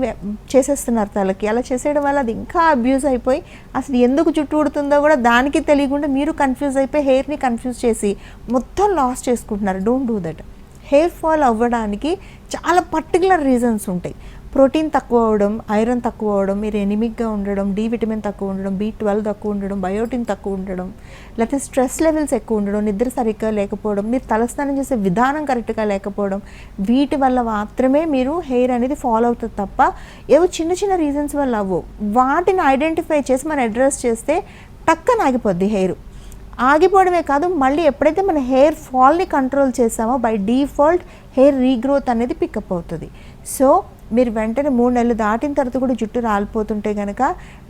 చేసేస్తున్నారు తలకి. అలా చేసేయడం వల్ల అది ఇంకా అబ్యూజ్ అయిపోయి అసలు ఎందుకు జుట్టు ఊడుతుందో కూడా దానికి తెలియకుండా మీరు కన్ఫ్యూజ్ అయిపోయి హెయిర్ని కన్ఫ్యూజ్ చేసి మొత్తం లాస్ చేసుకుంటున్నారు. Don't do that. Hair fall అవ్వడానికి చాలా పర్టికులర్ రీజన్స్ ఉంటాయి. ప్రోటీన్ తక్కువ అవ్వడం, ఐరన్ తక్కువ అవ్వడం, మీరు ఎనిమిక్గా ఉండడం, డి విటమిన్ తక్కువ ఉండడం, B12 తక్కువ ఉండడం, బయోటిన్ తక్కువ ఉండడం, లేకపోతే స్ట్రెస్ లెవెల్స్ ఎక్కువ ఉండడం, నిద్ర సరిగ్గా లేకపోవడం, మీరు తలస్నానం చేసే విధానం కరెక్ట్గా లేకపోవడం, వీటి వల్ల మాత్రమే మీరు హెయిర్ అనేది ఫాలో అవుతుంది తప్ప ఏవో చిన్న రీజన్స్ వల్ల అవ్వవు. వాటిని ఐడెంటిఫై చేసి మనం అడ్రస్ చేస్తే టక్కన ఆగిపోద్ది హెయిర్. ఆగిపోవడమే కాదు, మళ్ళీ ఎప్పుడైతే మన హెయిర్ ఫాల్ని కంట్రోల్ చేసామో బై డిఫాల్ట్ హెయిర్ రీగ్రోత్ అనేది పికప్ అవుతుంది. సో మీరు వెంటనే 3 నెలలు దాటిన తర్వాత కూడా జుట్టు రాలిపోతుంటే కనుక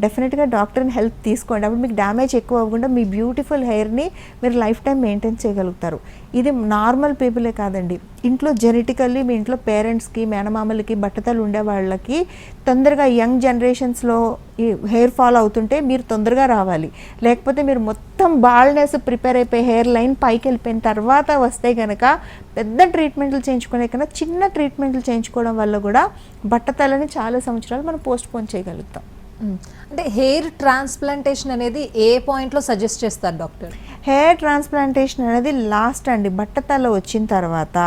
డెఫినెట్గా డాక్టర్ని హెల్ప్ తీసుకోండి. అప్పుడు మీకు డ్యామేజ్ ఎక్కువ అవ్వకుండా మీ బ్యూటిఫుల్ హెయిర్ని మీరు లైఫ్ టైం మెయింటైన్ చేయగలుగుతారు. ఇది నార్మల్ పీపులే కాదండి, ఇంట్లో జెనెటికల్లీ మీ ఇంట్లో పేరెంట్స్కి, మేనమామలకి, బట్టతలు ఉండే వాళ్ళకి తొందరగా యంగ్ జనరేషన్స్లో ఈ హెయిర్ ఫాల్ అవుతుంటే మీరు తొందరగా రావాలి. లేకపోతే మీరు మొత్తం బాల్నెస్ ప్రిపేర్ అయిపోయి హెయిర్ లైన్ పైకి వెళ్ళిపోయిన తర్వాత వస్తే కనుక పెద్ద ట్రీట్మెంట్లు చేయించుకునే కన్నా చిన్న ట్రీట్మెంట్లు చేయించుకోవడం వల్ల కూడా బట్టతలని చాలా సంవత్సరాలు మనం పోస్ట్ పోన్ చేయగలుగుతాం. అంటే హెయిర్ ట్రాన్స్ప్లాంటేషన్ అనేది ఏ పాయింట్లో సజెస్ట్ చేస్తారు డాక్టర్? హెయిర్ ట్రాన్స్ప్లాంటేషన్ అనేది లాస్ట్ అండి. బట్టతల వచ్చిన తర్వాత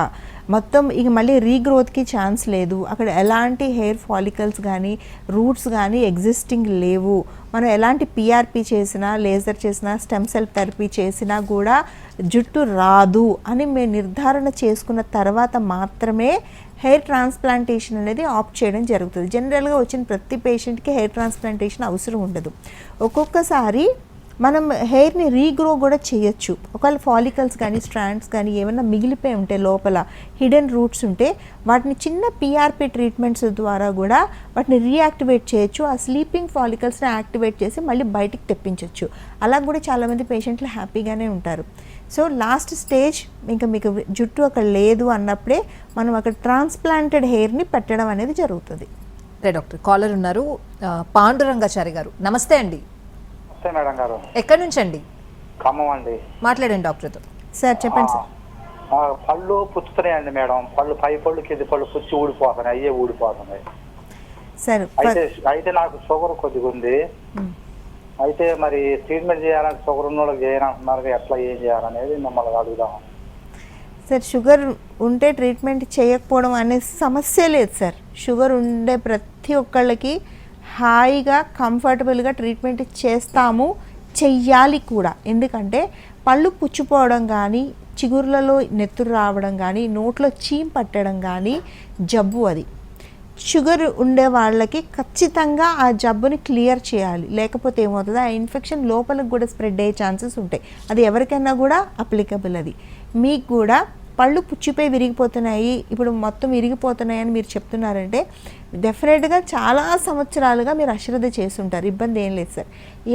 మొత్తం ఇక మళ్ళీ రీగ్రోత్కి ఛాన్స్ లేదు. అక్కడ ఎలాంటి హెయిర్ ఫాలికల్స్ కానీ రూట్స్ కానీ ఎగ్జిస్టింగ్ లేవు. మనం ఎలాంటి PRP చేసినా, లేజర్ చేసినా, స్టెమ్ సెల్ థెరపీ చేసినా కూడా జుట్టు రాదు అని మేము నిర్ధారణ చేసుకున్న తర్వాత మాత్రమే హెయిర్ ట్రాన్స్ప్లాంటేషన్ అనేది ఆప్ట్ చేయడం జరుగుతుంది. జనరల్గా వచ్చిన ప్రతి పేషెంట్కి హెయిర్ ట్రాన్స్ప్లాంటేషన్ అవసరం ఉండదు. ఒక్కొక్కసారి మనం హెయిర్ని రీగ్రో కూడా చేయొచ్చు. ఒకవేళ ఫాలికల్స్ కానీ స్ట్రాండ్స్ కానీ ఏమైనా మిగిలిపోయి ఉంటే, లోపల హిడెన్ రూట్స్ ఉంటే, వాటిని చిన్న PRP ట్రీట్మెంట్స్ ద్వారా కూడా వాటిని రీయాక్టివేట్ చేయొచ్చు. ఆ స్లీపింగ్ ఫాలికల్స్ని యాక్టివేట్ చేసి మళ్ళీ బయటికి తెప్పించవచ్చు. అలా కూడా చాలామంది పేషెంట్లు హ్యాపీగానే ఉంటారు. సో లాస్ట్ స్టేజ్ ఇంకా మీకు జుట్టు అక్కడ లేదు అన్నప్పుడే మనం అక్కడ ట్రాన్స్ప్లాంటెడ్ హెయిర్ని పెట్టడం అనేది జరుగుతుంది. డాక్టర్ కాలర్ ఉన్నారు, పాండురంగాచారి గారు. నమస్తే అండి. మేడం గారు, ఎక్కడి నుంచి అండి? ఖమ్మం అండి. మాట్లాడండి డాక్టర్తో. సార్ చెప్పండి సార్. పళ్ళు పుచ్చుతున్నాయండి మేడం, పై పళ్ళు కింది పళ్ళు పుచ్చి ఊడిపోతున్నాయి, అయ్యే ఊడిపోతున్నాయి. సార్ అయితే నాకు షుగర్ కొద్దిగా ఉంది. అయితే మరి ట్రీట్మెంట్ చేయాలని షుగర్ ఉన్న వాళ్ళకి చేయాలంటున్నారు, ఎట్లా ఏం చేయాలనేది మిమ్మల్ని అడుగుదాం. సార్ షుగర్ ఉంటే ట్రీట్మెంట్ చేయకపోవడం అనే సమస్య లేదు సార్. షుగర్ ఉండే ప్రతి ఒక్కళ్ళకి హాయిగా కంఫర్టబుల్గా ట్రీట్మెంట్ చేస్తాము, చెయ్యాలి కూడా. ఎందుకంటే పళ్ళు పుచ్చిపోవడం కానీ, చిగుర్లలో నెత్తురు రావడం కానీ, నోట్లో చీమ్ పట్టడం కానీ జబ్బు అది. షుగర్ ఉండే వాళ్ళకి ఖచ్చితంగా ఆ జబ్బుని క్లియర్ చేయాలి. లేకపోతే ఏమవుతుంది, ఆ ఇన్ఫెక్షన్ లోపలికి కూడా స్ప్రెడ్ అయ్యే ఛాన్సెస్ ఉంటాయి. అది ఎవరికైనా కూడా అప్లికబుల్. అది మీకు కూడా పళ్ళు పుచ్చిపోయి విరిగిపోతున్నాయి, ఇప్పుడు మొత్తం విరిగిపోతున్నాయి అని మీరు చెప్తున్నారంటే డెఫినెట్గా చాలా సంవత్సరాలుగా మీరు అశ్రద్ధ చేస్తుంటారు. ఇబ్బంది ఏం లేదు సార్.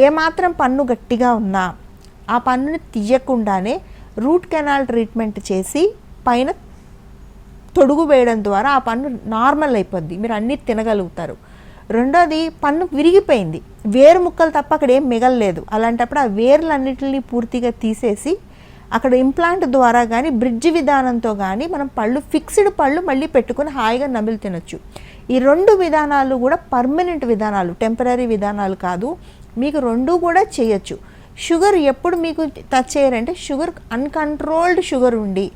ఏమాత్రం పన్ను గట్టిగా ఉన్నా ఆ పన్నుని తీయకుండానే రూట్ కెనాల్ ట్రీట్మెంట్ చేసి పైన తొడుగు వేయడం ద్వారా ఆ పన్ను నార్మల్ అయిపోద్ది, మీరు అన్నీ తినగలుగుతారు. రెండోది, పన్ను విరిగిపోయింది, వేరు ముక్కలు తప్ప అక్కడ ఏం మిగలలేదు. అలాంటప్పుడు ఆ వేర్లన్నిటిని పూర్తిగా తీసేసి అక్కడ ఇంప్లాంట్ ద్వారా కానీ బ్రిడ్జ్ విధానంతో కానీ మనం పళ్ళు ఫిక్స్డ్ పళ్ళు మళ్ళీ పెట్టుకొని హాయిగా నమిలి తినొచ్చు. ఈ 2 విధానాలు కూడా పర్మనెంట్ విధానాలు, టెంపరీ విధానాలు కాదు. మీకు 2 కూడా చేయొచ్చు. షుగర్ ఎప్పుడు మీకు టచ్ చేయరంటే షుగర్ అన్కంట్రోల్డ్ షుగర్ ఉండి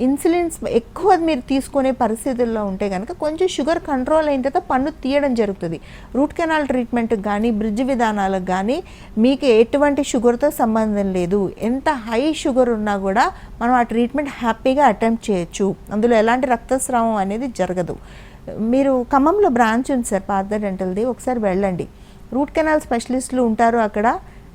ఇన్సులిన్స్ ఎక్కువ మీరు తీసుకునే పరిస్థితుల్లో ఉంటే కనుక కొంచెం షుగర్ కంట్రోల్ అయిన తర్వాత పన్ను తీయడం జరుగుతుంది. రూట్ కెనాల్ ట్రీట్మెంట్కి కానీ బ్రిడ్జ్ విధానాలకు కానీ మీకు ఎటువంటి షుగర్తో సంబంధం లేదు. ఎంత హై షుగర్ ఉన్నా కూడా మనం ఆ ట్రీట్మెంట్ హ్యాపీగా అటెంప్ట్ చేయొచ్చు. అందులో ఎలాంటి రక్తస్రావం అనేది జరగదు. మీరు ఖమ్మంలో బ్రాంచ్ ఉంది సార్ పార్థ డెంటల్ది, ఒకసారి వెళ్ళండి. రూట్ కెనాల్ స్పెషలిస్టులు ఉంటారు అక్కడ,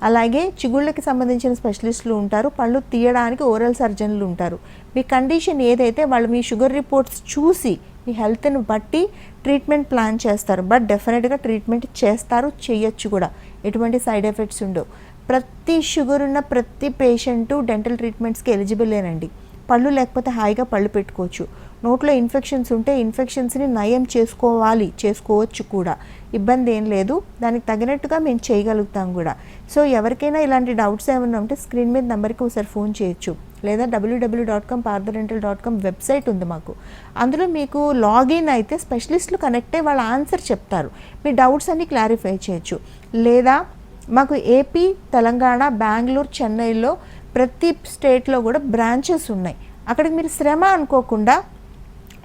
అలాగే చిగుళ్ళకి సంబంధించిన స్పెషలిస్టులు ఉంటారు, పళ్ళు తీయడానికి ఓరల్ సర్జన్లు ఉంటారు. మీ కండిషన్ ఏదైతే వాళ్ళు మీ షుగర్ రిపోర్ట్స్ చూసి మీ హెల్త్ని బట్టి ట్రీట్మెంట్ ప్లాన్ చేస్తారు. బట్ డెఫినెట్గా ట్రీట్మెంట్ చేస్తారు, చేయొచ్చు కూడా. ఎటువంటి సైడ్ ఎఫెక్ట్స్ ఉండవు. ప్రతి షుగర్ ఉన్న ప్రతి పేషెంటు డెంటల్ ట్రీట్మెంట్స్కి ఎలిజిబులేనండి. పళ్ళు లేకపోతే హాయిగా పళ్ళు పెట్టుకోవచ్చు. నోట్లో ఇన్ఫెక్షన్స్ ఉంటే ఇన్ఫెక్షన్స్ని నయం చేసుకోవచ్చు కూడా, ఇబ్బంది ఏం లేదు. దానికి తగినట్టుగా మేము చేయగలుగుతాం కూడా. సో ఎవరికైనా ఇలాంటి డౌట్స్ ఏమైనా ఉంటే స్క్రీన్ మీద నెంబర్కి ఒకసారి ఫోన్ చేయొచ్చు, లేదా www.parthadental.com వెబ్సైట్ ఉంది మాకు. అందులో మీకు లాగిన్ అయితే స్పెషలిస్టులు కనెక్ట్ అయ్యి వాళ్ళ ఆన్సర్ చెప్తారు, మీ డౌట్స్ అన్ని క్లారిఫై చేయొచ్చు. లేదా మాకు ఏపీ, తెలంగాణ, బెంగళూరు, చెన్నైలో ప్రతి స్టేట్లో కూడా బ్రాంచెస్ ఉన్నాయి. అక్కడికి మీరు శ్రమ అనుకోకుండా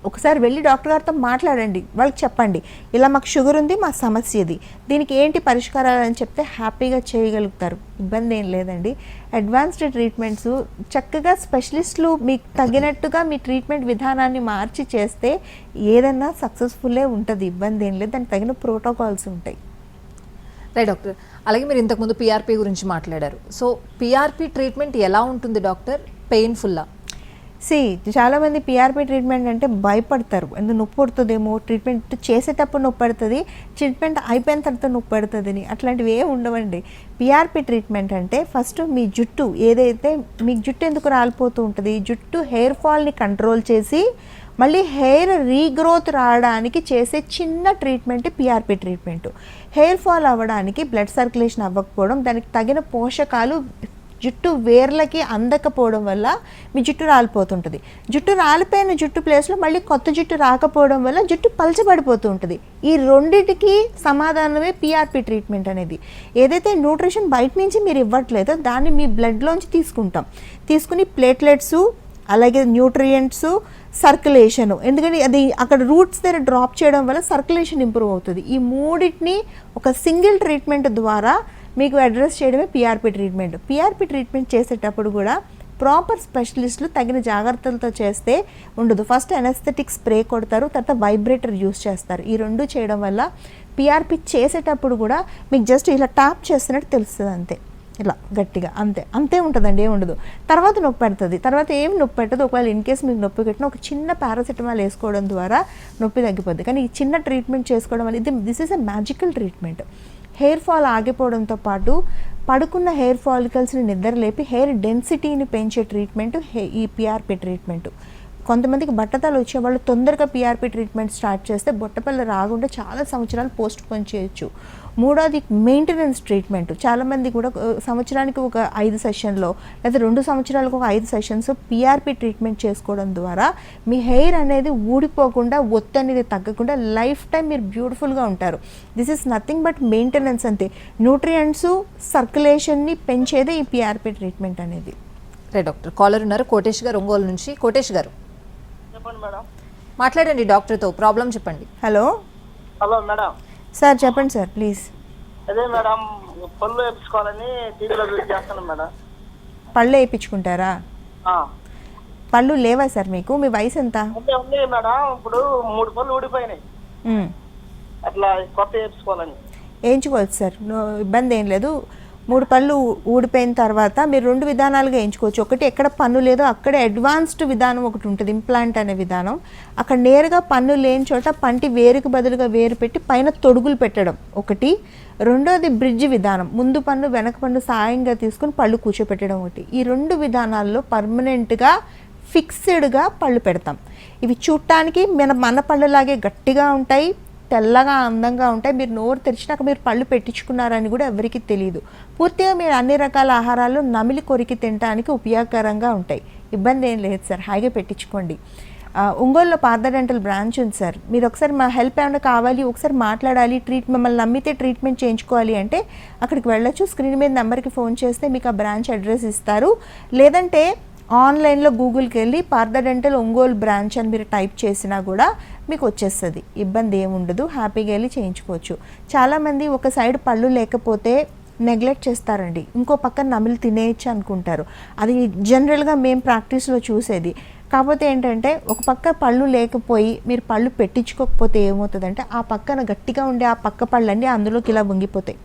ఒకసారి వెళ్ళి డాక్టర్ గారితో మాట్లాడండి, వాళ్ళకి చెప్పండి ఇలా మాకు షుగర్ ఉంది, మా సమస్య ఇది, దీనికి ఏంటి పరిష్కారాలు అని చెప్తే హ్యాపీగా చేయగలుగుతారు. ఇబ్బంది ఏం లేదండి. అడ్వాన్స్డ్ ట్రీట్మెంట్స్ చక్కగా స్పెషలిస్టులు మీకు తగినట్టుగా మీ ట్రీట్మెంట్ విధానాన్ని మార్చి చేస్తే ఏదన్నా సక్సెస్ఫుల్లే ఉంటుంది, ఇబ్బంది ఏం లేదు. దానికి తగిన ప్రోటోకాల్స్ ఉంటాయి. Right doctor. అలాగే మీరు ఇంతకుముందు పిఆర్పి గురించి మాట్లాడారు. సో పిఆర్పి ట్రీట్మెంట్ ఎలా ఉంటుంది డాక్టర్? పెయిన్ఫుల్లా? చాలామంది పిఆర్పి ట్రీట్మెంట్ అంటే భయపడతారు, ఎందుకు నొప్పి పడుతుందేమో, ట్రీట్మెంట్ చేసేటప్పుడు నొప్పి పడుతుంది, ట్రీట్మెంట్ అయిపోయిన తర్వాత నొప్పి పడుతుందని. అట్లాంటివి ఏమి ఉండవండి. పిఆర్పి ట్రీట్మెంట్ అంటే ఫస్ట్ మీ జుట్టు ఏదైతే మీకు జుట్టు ఎందుకు రాలిపోతూ ఉంటుంది, జుట్టు హెయిర్ ఫాల్ని కంట్రోల్ చేసి మళ్ళీ హెయిర్ రీగ్రోత్ రావడానికి చేసే చిన్న treatment PRP treatment. Hair fall అవ్వడానికి బ్లడ్ సర్క్యులేషన్ అవ్వకపోవడం, దానికి తగిన పోషకాలు జుట్టు వేర్లకి అందకపోవడం వల్ల మీ జుట్టు రాలిపోతుంటుంది. జుట్టు రాలిపోయిన జుట్టు ప్లేస్లో మళ్ళీ కొత్త జుట్టు రాకపోవడం వల్ల జుట్టు పలచబడిపోతూ ఉంటుంది. ఈ రెండిటికి సమాధానమే పిఆర్పి ట్రీట్మెంట్ అనేది. ఏదైతే న్యూట్రిషన్ బయట నుంచి మీరు ఇవ్వట్లేదో దాన్ని మీ బ్లడ్లోంచి తీసుకుని ప్లేట్లెట్స్, అలాగే న్యూట్రియంట్స్, సర్క్యులేషను, ఎందుకంటే అది అక్కడ రూట్స్ దగ్గర డ్రాప్ చేయడం వల్ల సర్క్యులేషన్ ఇంప్రూవ్ అవుతుంది. ఈ మూడింటిని ఒక సింగిల్ ట్రీట్మెంట్ ద్వారా మీకు అడ్రస్ చేయడమే పిఆర్పి ట్రీట్మెంట్. పిఆర్పి ట్రీట్మెంట్ చేసేటప్పుడు కూడా ప్రాపర్ స్పెషలిస్టులు తగిన జాగ్రత్తలతో చేస్తే ఉండదు. ఫస్ట్ ఎనస్థెటిక్ స్ప్రే కొడతారు, తర్వాత వైబ్రేటర్ యూస్ చేస్తారు. ఈ 2 చేయడం వల్ల పిఆర్పి చేసేటప్పుడు కూడా మీకు జస్ట్ ఇలా ట్యాప్ చేస్తున్నట్టు తెలుస్తుంది, అంతే, ఇలా గట్టిగా, అంతే ఉంటుందండి, ఏమి ఉండదు. తర్వాత నొప్పి పెడుతుంది, తర్వాత ఏమి నొప్పి పెట్టదు. ఒకవేళ ఇన్ కేసు మీకు నొప్పి పెట్టినా ఒక చిన్న పారాసిటమాల్ వేసుకోవడం ద్వారా నొప్పి తగ్గిపోద్ది. కానీ ఈ చిన్న ట్రీట్మెంట్ చేసుకోవడం వల్ల this is a magical treatment. Hair fall ఆగిపోవడంతో పాటు పడుకున్న హెయిర్ ఫాలికల్స్ని నిద్రలేపి హెయిర్ డెన్సిటీని పెంచే ట్రీట్మెంట్ ఈ పిఆర్పి ట్రీట్మెంట్. కొంతమందికి బట్టతలు వచ్చేవాళ్ళు తొందరగా పిఆర్పి ట్రీట్మెంట్ స్టార్ట్ చేస్తే బొట్టపల్లి రాకుండా చాలా సంవత్సరాలు పోస్ట్ పోన్ చేయొచ్చు. మూడోది మెయింటెనెన్స్ ట్రీట్మెంట్. చాలామంది కూడా సంవత్సరానికి ఒక 5 సెషన్లో లేదా 2 సంవత్సరాలకు ఒక 5 సెషన్స్ పిఆర్పి ట్రీట్మెంట్ చేసుకోవడం ద్వారా మీ హెయిర్ అనేది ఊడిపోకుండా, ఒత్తు అనేది తగ్గకుండా లైఫ్ టైం మీరు బ్యూటిఫుల్గా ఉంటారు. This is nothing but maintenance, అంతే. న్యూట్రియంట్స్, సర్క్యులేషన్ని పెంచేదే ఈ పిఆర్పి ట్రీట్మెంట్ అనేది. Right doctor. కాలర్ ఉన్నారు కోటేష్ గారు, ఒంగోలు నుంచి. కోటేష్ గారు చెప్పండి మేడం. మాట్లాడండి డాక్టర్తో, ప్రాబ్లం చెప్పండి. Hello madam. సార్ చెప్పండి సార్, ప్లీజ్. అదే మేడం, పళ్ళు వేయించుకోవాలని టీవీలో వెయిట్ చేస్తున్నాం మేడం. పళ్ళు వేయించుకుంటారా? పళ్ళు లేవా సార్ మీకు? మీ వయసు ఎంత? ఉంది మేడం, ఇప్పుడు 3 పళ్ళు ఊడిపోయినాయి. అట్లా కొత్త వేసుకోవాలని. వేయించుకోవచ్చు సార్, ఇబ్బంది ఏం లేదు. 3 పళ్ళు ఊడిపోయిన తర్వాత మీరు 2 విధానాలుగా వేయించుకోవచ్చు. ఒకటి ఎక్కడ పన్ను లేదో అక్కడే అడ్వాన్స్డ్ విధానం ఒకటి ఉంటుంది, ఇంప్లాంట్ అనే విధానం. అక్కడ నేరుగా పన్ను లేని చోట పంటి వేరుకు బదులుగా వేరు పెట్టి పైన తొడుగులు పెట్టడం ఒకటి. రెండోది బ్రిడ్జ్ విధానం, ముందు పన్ను వెనక పన్ను సాయంగా తీసుకుని పళ్ళు కూర్చోపెట్టడం ఒకటి. ఈ 2 విధానాల్లో పర్మనెంట్గా ఫిక్స్డ్గా పళ్ళు పెడతాం. ఇవి చూడటానికి మన పళ్ళలాగే గట్టిగా ఉంటాయి, తెల్లగా అందంగా ఉంటాయి. మీరు నోరు తెరిచినాక మీరు పళ్ళు పెట్టించుకున్నారని కూడా ఎవరికి తెలియదు. పూర్తిగా మీరు అన్ని రకాల ఆహారాలు నమిలి కొరికి తినడానికి ఉపయోగకరంగా ఉంటాయి. ఇబ్బంది ఏం లేదు సార్, హాయిగా పెట్టించుకోండి. ఒంగోలులో పార్థ డెంటల్ బ్రాంచ్ ఉంది సార్. మీరు ఒకసారి మా హెల్ప్ ఏమైనా కావాలి, ఒకసారి మాట్లాడాలి, మిమ్మల్ని నమ్మితే ట్రీట్మెంట్ చేయించుకోవాలి అంటే అక్కడికి వెళ్ళొచ్చు. స్క్రీన్ మీద నెంబర్కి ఫోన్ చేస్తే మీకు ఆ బ్రాంచ్ అడ్రస్ ఇస్తారు. లేదంటే ఆన్లైన్లో గూగుల్కి వెళ్ళి పార్థ డెంటల్ ఒంగోలు బ్రాంచ్ అని మీరు టైప్ చేసినా కూడా మీకు వచ్చేస్తుంది. ఇబ్బంది ఏముండదు, హ్యాపీగా వెళ్ళి చేయించుకోవచ్చు. చాలామంది ఒక సైడ్ పళ్ళు లేకపోతే నెగ్లెక్ట్ చేస్తారండి, ఇంకో పక్కన నమిలి తినేయచ్చు అనుకుంటారు. అది జనరల్గా మేము ప్రాక్టీస్లో చూసేది. కాకపోతే ఏంటంటే ఒక పక్క పళ్ళు లేకపోయి మీరు పళ్ళు పెట్టించుకోకపోతే ఏమవుతుందంటే ఆ పక్కన గట్టిగా ఉండే ఆ పక్క పళ్ళన్నీ అందులోకి ఇలా వంగిపోతాయి,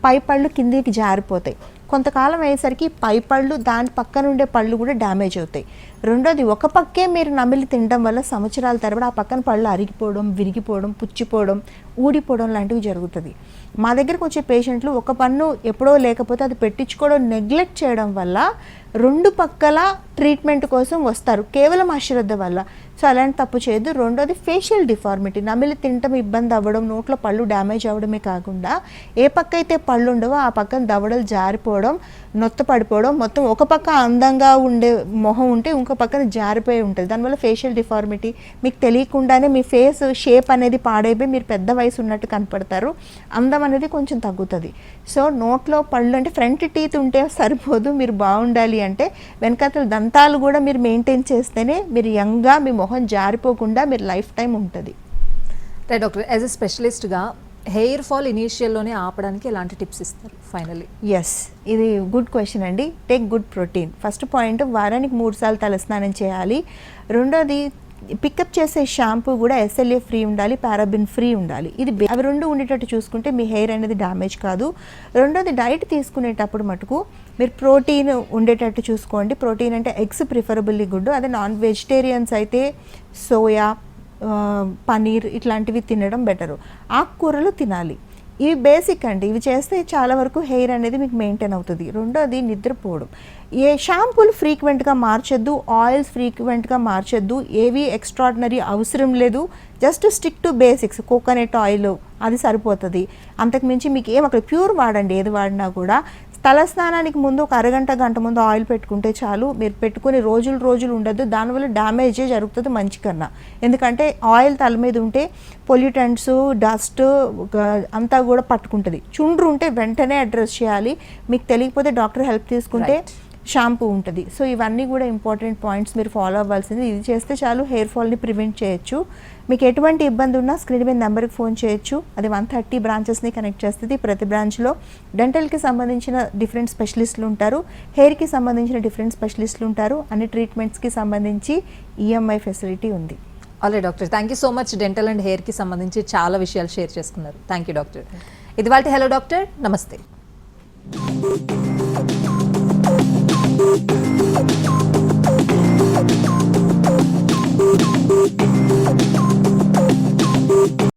పై పళ్ళు కిందికి జారిపోతాయి. కొంతకాలం అయ్యేసరికి పై పళ్ళు దాని పక్కన ఉండే పళ్ళు కూడా డ్యామేజ్ అవుతాయి. రెండోది ఒక పక్కే మీరు నమిలి తినడం వల్ల సంవత్సరాల తరబడి ఆ పక్కన పళ్ళు అరిగిపోవడం, విరిగిపోవడం, పుచ్చిపోవడం, ఊడిపోవడం లాంటివి జరుగుతుంది. మా దగ్గరకు వచ్చే పేషెంట్లు ఒక పన్ను ఎప్పుడో లేకపోతే అది పెట్టించుకోవడం నెగ్లెక్ట్ చేయడం వల్ల 2 పక్కల ట్రీట్మెంట్ కోసం వస్తారు కేవలం అశ్రద్ధ వల్ల. సో అలాంటి తప్పు చేయొద్దు. రెండోది ఫేషియల్ డిఫార్మిటీ, నమిలి తినటం ఇబ్బంది అవ్వడం, నోట్లో పళ్ళు డ్యామేజ్ అవ్వడమే కాకుండా ఏ పక్క అయితే పళ్ళు ఉండవో ఆ పక్కన దవడలు జారిపోవడం, నొత్త పడిపోవడం, మొత్తం ఒక పక్క అందంగా ఉండే మొహం ఉంటే ఇంకో పక్కన జారిపోయి ఉంటుంది. దానివల్ల ఫేషియల్ డిఫార్మిటీ, మీకు తెలియకుండానే మీ ఫేస్ షేప్ అనేది పాడైపోయి మీరు పెద్ద వయసు ఉన్నట్టు కనపడతారు, అందం అనేది కొంచెం తగ్గుతుంది. సో నోట్లో పళ్ళు అంటే ఫ్రంట్ టీత్ ఉంటే సరిపోదు, మీరు బాగుండాలి అంటే వెనకాతల దంతాలు కూడా మీరు మెయింటైన్ చేస్తేనే మీరు యంగ్గా మీ మొహం జారిపోకుండా మీరు లైఫ్ టైం ఉంటుంది. రైట్ డాక్టర్, యాజ్ ఎ స్పెషలిస్ట్గా హెయిర్ ఫాల్ ఇనీషియల్లోనే ఆపడానికి ఎలాంటి టిప్స్ ఇస్తారు ఫైనల్లీ? ఎస్, ఇది గుడ్ క్వశ్చన్ అండి. Take good protein. First point, వారానికి 3 సార్లు తలస్నానం చేయాలి. రెండోది పికప్ చేసే షాంపూ కూడా SLA ఫ్రీ ఉండాలి, పారాబిన్ ఫ్రీ ఉండాలి. అవి 2 ఉండేటట్టు చూసుకుంటే మీ హెయిర్ అనేది డ్యామేజ్ కాదు. రెండోది డైట్ తీసుకునేటప్పుడు మటుకు మీరు ప్రోటీన్ ఉండేటట్టు చూసుకోండి. ప్రోటీన్ అంటే ఎగ్స్ ప్రిఫరబుల్లీ గుడ్. అదే నాన్ వెజిటేరియన్స్ అయితే సోయా, పనీర్ ఇట్లాంటివి తినడం బెటరు. ఆకుకూరలు తినాలి. ఇవి బేసిక్ అండి, ఇవి చేస్తే చాలా వరకు హెయిర్ అనేది మీకు మెయింటైన్ అవుతుంది. రెండోది నిద్రపోవడం. ఏ షాంపూలు ఫ్రీక్వెంట్గా మార్చొద్దు, ఆయిల్స్ ఫ్రీక్వెంట్గా మార్చొద్దు, ఏవి ఎక్స్ట్రాడినరీ అవసరం లేదు. Just stick to basics. Coconut oil అది సరిపోతుంది. అంతకుమించి మీకు అక్కడ ప్యూర్ వాడండి, ఏది వాడినా కూడా. తలస్నానానికి ముందు ఒక అరగంట గంట ముందు ఆయిల్ పెట్టుకుంటే చాలు. మీరు పెట్టుకుని రోజులు ఉండద్దు, దానివల్ల డ్యామేజే జరుగుతుంది మంచి కన్నా. ఎందుకంటే ఆయిల్ తల మీద ఉంటే పొల్యూటెంట్స్, డస్ట్ అంతా కూడా పట్టుకుంటుంది. చుండ్రు ఉంటే వెంటనే అడ్రస్ చేయాలి. మీకు తెలియకపోతే డాక్టర్ హెల్ప్ తీసుకుంటే షాంపూ ఉంటుంది. సో ఇవన్నీ కూడా ఇంపార్టెంట్ పాయింట్స్ మీరు ఫాలో అవ్వాల్సింది. ఇది చేస్తే చాలు హెయిర్ ఫాల్ని ప్రివెంట్ చేయొచ్చు. మీకు ఎటువంటి ఇబ్బంది ఉన్నా స్క్రీన్ మీద నెంబర్కి ఫోన్ చేయొచ్చు. అది 130 బ్రాంచెస్ని కనెక్ట్ చేస్తుంది. ప్రతి బ్రాంచ్లో డెంటల్కి సంబంధించిన డిఫరెంట్ స్పెషలిస్టులు ఉంటారు, హెయిర్కి సంబంధించిన డిఫరెంట్ స్పెషలిస్టులు ఉంటారు. అన్ని ట్రీట్మెంట్స్కి సంబంధించి EMI ఫెసిలిటీ ఉంది. Already doctor, thank you so much. Dental and హెయిర్కి సంబంధించి చాలా విషయాలు షేర్ చేసుకున్నారు. Thank you doctor. ఇది వాళ్ళ హలో డాక్టర్, నమస్తే.